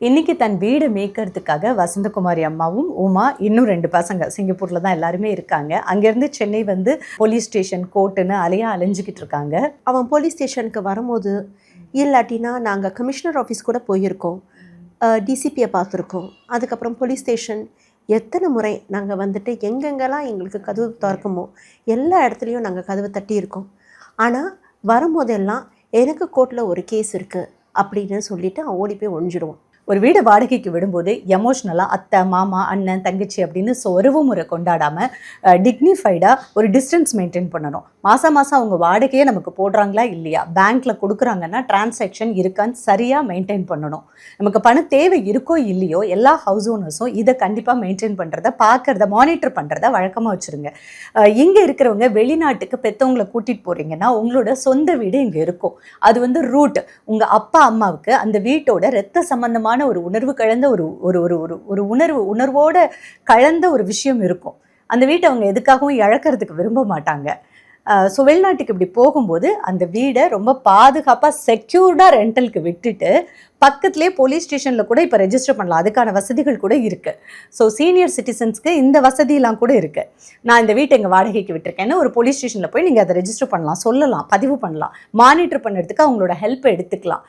இன்னைக்கு தன் வீடு மேய்க்கிறதுக்காக வசந்தகுமாரி அம்மாவும் உமா இன்னும் 2 பசங்க சிங்கப்பூரில் தான் எல்லாருமே இருக்காங்க. அங்கேருந்து சென்னை வந்து போலீஸ் ஸ்டேஷன் கோர்ட்டுன்னு அலைஞ்சிக்கிட்டு இருக்காங்க. அவன் போலீஸ் ஸ்டேஷனுக்கு வரும்போது இல்லாட்டினா நாங்கள் கமிஷனர் ஆஃபீஸ் கூட போயிருக்கோம், டிசிபியை பார்த்துருக்கோம். அதுக்கப்புறம் போலீஸ் ஸ்டேஷன் எத்தனை முறை நாங்கள் வந்துட்டு எங்கெங்கெல்லாம் எங்களுக்கு கதவு திறக்குமோ எல்லா இடத்துலையும் நாங்கள் கதவை தட்டியிருக்கோம். ஆனால் வரும்போதெல்லாம் எனக்கு கோர்ட்டில் ஒரு கேஸ் இருக்குது அப்படின்னு சொல்லிவிட்டு அவன் ஓடி போய் ஒழிஞ்சிடுவான். ஒரு வீடை வாடகைக்கு விடும்போது எமோஷ்னலாக அத்தை மாமா அண்ணன் தங்கச்சி அப்படின்னு உறவு முறை கொண்டாடாமல் டிக்னிஃபைடாக ஒரு டிஸ்டன்ஸ் மெயின்டைன் பண்ணணும். மாதம் அவங்க வாடகையே நமக்கு போடுறாங்களா இல்லையா, பேங்க்கில் கொடுக்குறாங்கன்னா டிரான்சாக்ஷன் இருக்கான்னு சரியாக மெயின்டைன் பண்ணணும். நமக்கு பண தேவை இருக்கோ இல்லையோ எல்லா ஹவுஸ் ஓனர்ஸும் இதை கண்டிப்பாக மெயின்டைன் பண்ணுறத பார்க்குறத மானிட்டர் பண்ணுறத வழக்கமாக வச்சுருங்க. இங்கே இருக்கிறவங்க வெளிநாட்டுக்கு பெற்றவங்களை கூட்டிகிட்டு போகிறீங்கன்னா உங்களோட சொந்த வீடு இங்கே இருக்கும். அது வந்து ரூட். உங்கள் அப்பா அம்மாவுக்கு அந்த வீட்டோட ரத்த சம்பந்தமான ஒரு உணர்வு கலந்த ஒரு உணர்வோட கலந்த ஒரு விஷயம் இருக்கும். அந்த வீட்டை அவங்க எதுக்காகவும் இழக்கிறதுக்கு விரும்ப மாட்டாங்க. ஸோ வெளிநாட்டுக்கு இப்படி போகும்போது அந்த வீடை ரொம்ப பாதுகாப்பாக செக்யூர்டாக ரெண்டலுக்கு விட்டுட்டு பக்கத்துலேயே போலீஸ் ஸ்டேஷனில் கூட இப்போ ரெஜிஸ்டர் பண்ணலாம். அதுக்கான வசதிகள் கூட இருக்குது. ஸோ சீனியர் சிட்டிசன்ஸ்க்கு இந்த வசதியெல்லாம் கூட இருக்குது. நான் இந்த வீட்டை எங்கள் வாடகைக்கு விட்டுருக்கேன்னு ஒரு போலீஸ் ஸ்டேஷனில் போய் நீங்கள் அதை ரெஜிஸ்டர் பண்ணலாம், சொல்லலாம், பதிவு பண்ணலாம், மானிட்டர் பண்ணுறதுக்கு அவங்களோட ஹெல்ப்பை எடுத்துக்கலாம்.